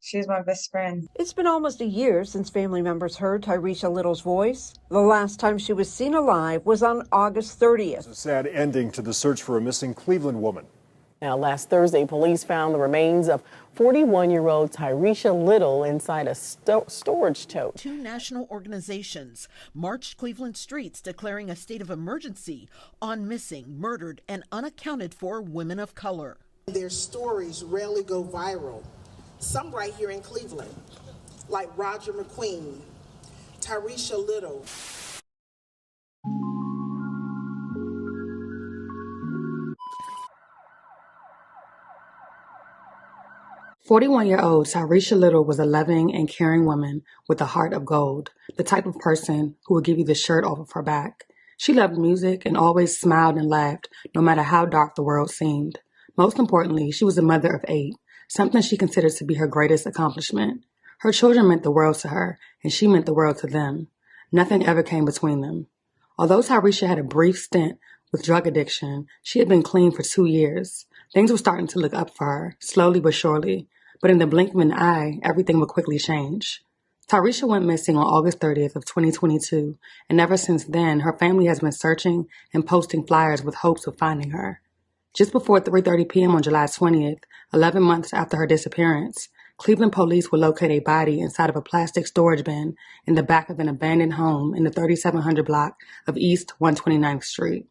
She's my best friend. It's been almost a year since family members heard Tyresha Little's voice. The last time she was seen alive was on August 30th. It's a sad ending to the search for a missing Cleveland woman. Now, last Thursday, police found the remains of 41-year-old Tyresha Little inside a storage tote. Two national organizations marched Cleveland streets declaring a state of emergency on missing, murdered, and unaccounted for women of color. Their stories rarely go viral. Some right here in Cleveland, like Roger McQueen, Tyresha Little. 41-year-old Tyresha Little was a loving and caring woman with a heart of gold, the type of person who would give you the shirt off of her back. She loved music and always smiled and laughed, no matter how dark the world seemed. Most importantly, she was a mother of 8, something she considered to be her greatest accomplishment. Her children meant the world to her, and she meant the world to them. Nothing ever came between them. Although Tyresha had a brief stint with drug addiction, she had been clean for 2 years. Things were starting to look up for her, slowly but surely. But in the blink of an eye, everything would quickly change. Tyresha went missing on August 30th of 2022, and ever since then, her family has been searching and posting flyers with hopes of finding her. Just before 3:30 p.m. on July 20th, 11 months after her disappearance, Cleveland police will locate a body inside of a plastic storage bin in the back of an abandoned home in the 3700 block of East 129th Street.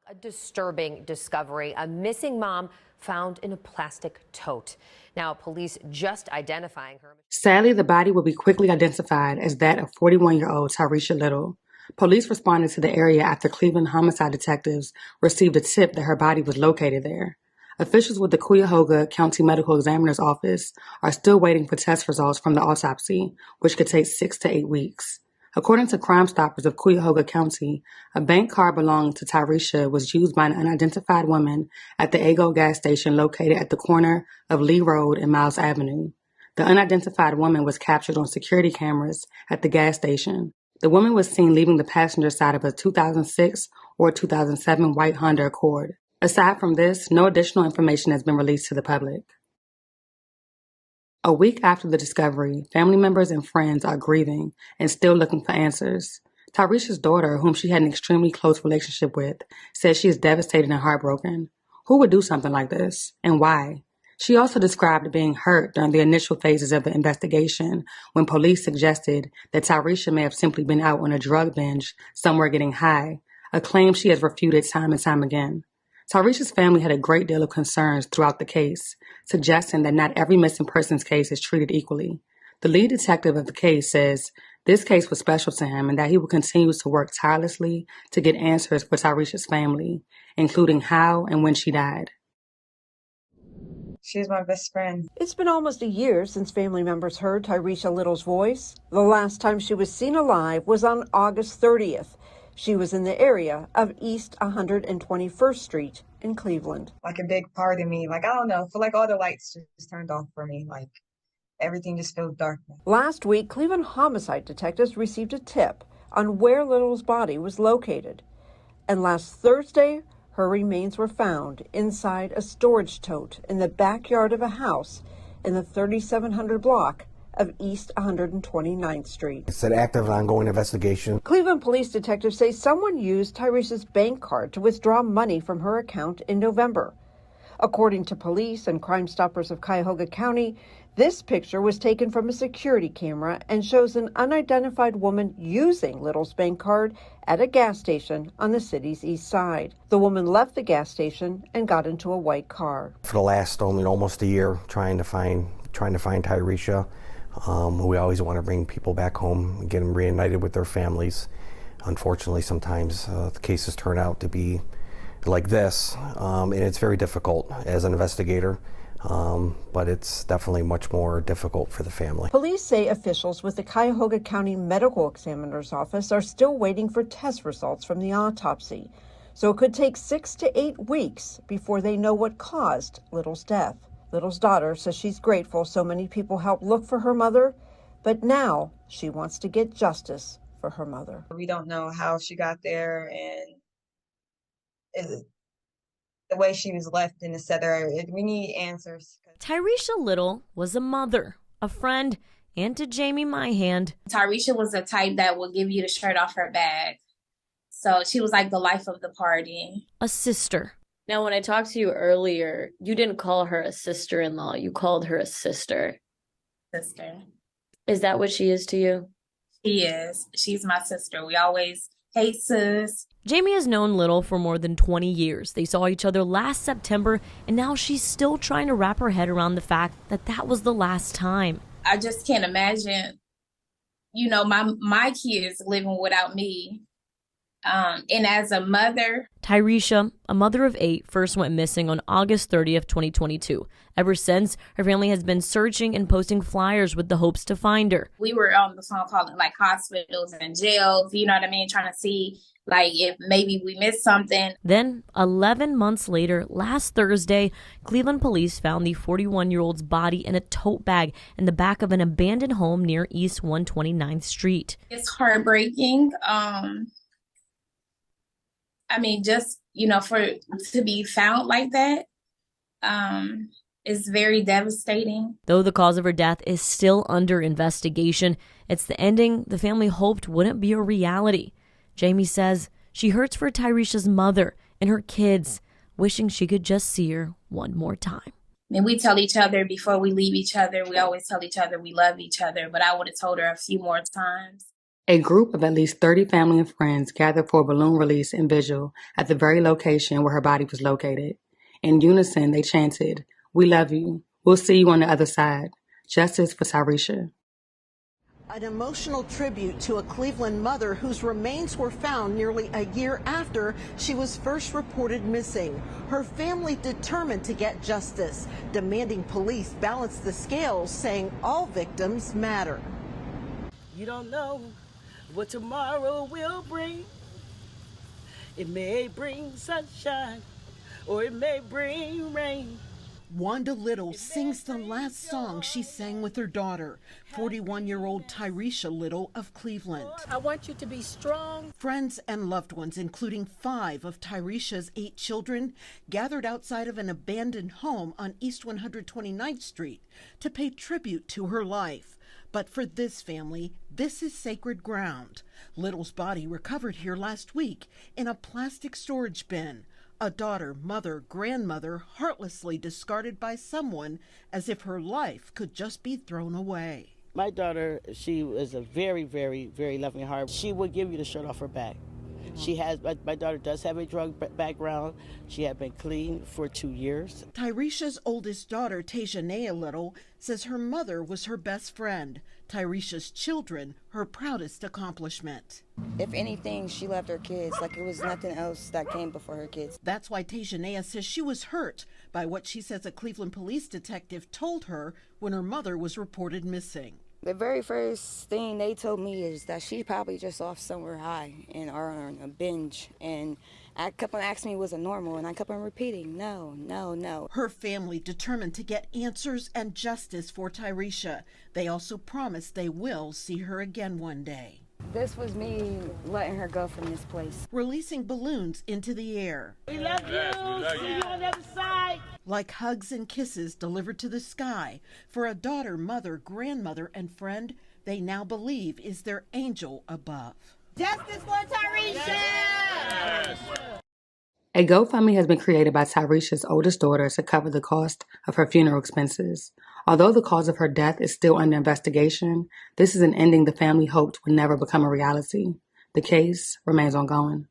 A disturbing discovery, a missing mom found in a plastic tote. Now, police just identifying her. Sadly, the body will be quickly identified as that of 41-year-old Tyresha Little. Police responded to the area after Cleveland homicide detectives received a tip that her body was located there. Officials with the Cuyahoga County Medical Examiner's Office are still waiting for test results from the autopsy, which could take 6 to 8 weeks. According to Crime Stoppers of Cuyahoga County, a bank card belonging to Tyresha was used by an unidentified woman at the Ago gas station located at the corner of Lee Road and Miles Avenue. The unidentified woman was captured on security cameras at the gas station. The woman was seen leaving the passenger side of a 2006 or 2007 white Honda Accord. Aside from this, no additional information has been released to the public. A week after the discovery, family members and friends are grieving and still looking for answers. Tyresha's daughter, whom she had an extremely close relationship with, says she is devastated and heartbroken. Who would do something like this, and why? She also described being hurt during the initial phases of the investigation when police suggested that Tyresha may have simply been out on a drug binge somewhere getting high, a claim she has refuted time and time again. Tyresha's family had a great deal of concerns throughout the case, suggesting that not every missing persons case is treated equally. The lead detective of the case says this case was special to him and that he will continue to work tirelessly to get answers for Tyresha's family, including how and when she died. She's my best friend. It's been almost a year since family members heard Tyresha Little's voice. The last time she was seen alive was on August 30th. She was in the area of East 121st Street in Cleveland. Like a big part of me, I don't know, I feel like all the lights just turned off for me. Everything just feels dark now. Last week, Cleveland homicide detectives received a tip on where Little's body was located. And last Thursday, her remains were found inside a storage tote in the backyard of a house in the 3700 block of East 129th Street. It's an active, ongoing investigation. Cleveland police detectives say someone used Tyresha's bank card to withdraw money from her account in November. According to police and Crime Stoppers of Cuyahoga County, this picture was taken from a security camera and shows an unidentified woman using Little's bank card at a gas station on the city's east side. The woman left the gas station and got into a white car. For the last almost a year, trying to find Tyresha. We always want to bring people back home and get them reunited with their families. Unfortunately, sometimes the cases turn out to be like this, and it's very difficult as an investigator, but it's definitely much more difficult for the family. Police say officials with the Cuyahoga County Medical Examiner's Office are still waiting for test results from the autopsy, so it could take 6 to 8 weeks before they know what caused Little's death. Little's daughter says she's grateful so many people helped look for her mother, but now she wants to get justice for her mother. We don't know how she got there, and the way she was left in etc. We need answers. Tyresha Little was a mother, a friend, and to Jamie Myhand. Tyresha was the type that would give you the shirt off her back. So she was like the life of the party. A sister. Now, when I talked to you earlier, you didn't call her a sister-in-law. You called her a sister. Sister. Is that what she is to you? She is. She's my sister. We always, hey, sis. Jamie has known Little for more than 20 years. They saw each other last September, and now she's still trying to wrap her head around the fact that that was the last time. I just can't imagine, you know, my kids living without me. And as a mother, Tyresha, a mother of 8, first went missing on August 30th, 2022. Ever since, her family has been searching and posting flyers with the hopes to find her. we were on the phone calling like hospitals and jails, you know what I mean, trying to see like if maybe we missed something. Then, 11 months later, last Thursday, Cleveland police found the 41-year-old's body in a tote bag in the back of an abandoned home near East 129th Street. It's heartbreaking. I mean, just, you know, to be found like that is very devastating. Though the cause of her death is still under investigation, it's the ending the family hoped wouldn't be a reality. Jamie says she hurts for Tyresha's mother and her kids, wishing she could just see her one more time. I mean, we tell each other before we leave each other, we always tell each other we love each other, but I would have told her a few more times. A group of at least 30 family and friends gathered for a balloon release in Vigil at the very location where her body was located. In unison, they chanted, "We love you. We'll see you on the other side. Justice for Tyresha." An emotional tribute to a Cleveland mother whose remains were found nearly a year after she was first reported missing. Her family determined to get justice, demanding police balance the scales, saying all victims matter. You don't know what tomorrow will bring. It may bring sunshine or it may bring rain. Wanda Little sings the last song she sang with her daughter, 41-year-old Tyresha Little of Cleveland. I want you to be strong. Friends and loved ones, including 5 of Tyresha's 8 children, gathered outside of an abandoned home on East 129th Street to pay tribute to her life. But for this family, this is sacred ground. Little's body recovered here last week in a plastic storage bin. A daughter, mother, grandmother heartlessly discarded by someone as if her life could just be thrown away. My daughter, she was a very, very, very loving heart. She would give you the shirt off her back. My daughter does have a drug background. She had been clean for 2 years. Tyresha's oldest daughter, Tyresha Little, says her mother was her best friend. Tyresha's children, her proudest accomplishment. If anything, she loved her kids. Like it was nothing else that came before her kids. That's why Tyresha says she was hurt by what she says a Cleveland police detective told her when her mother was reported missing. The very first thing they told me is that she probably just off somewhere high and are on a binge. And I kept on asking me, was it normal? And I kept on repeating, no, no, no. Her family determined to get answers and justice for Tyresha. They also promised they will see her again one day. This was me letting her go from this place. Releasing balloons into the air. We love you. Yes, we love See you. you on the other side. Like hugs and kisses delivered to the sky for a daughter, mother, grandmother, and friend they now believe is their angel above. Justice for Tyresha. Yes. A GoFundMe has been created by Tyresha's oldest daughter to cover the cost of her funeral expenses. Although the cause of her death is still under investigation, this is an ending the family hoped would never become a reality. The case remains ongoing.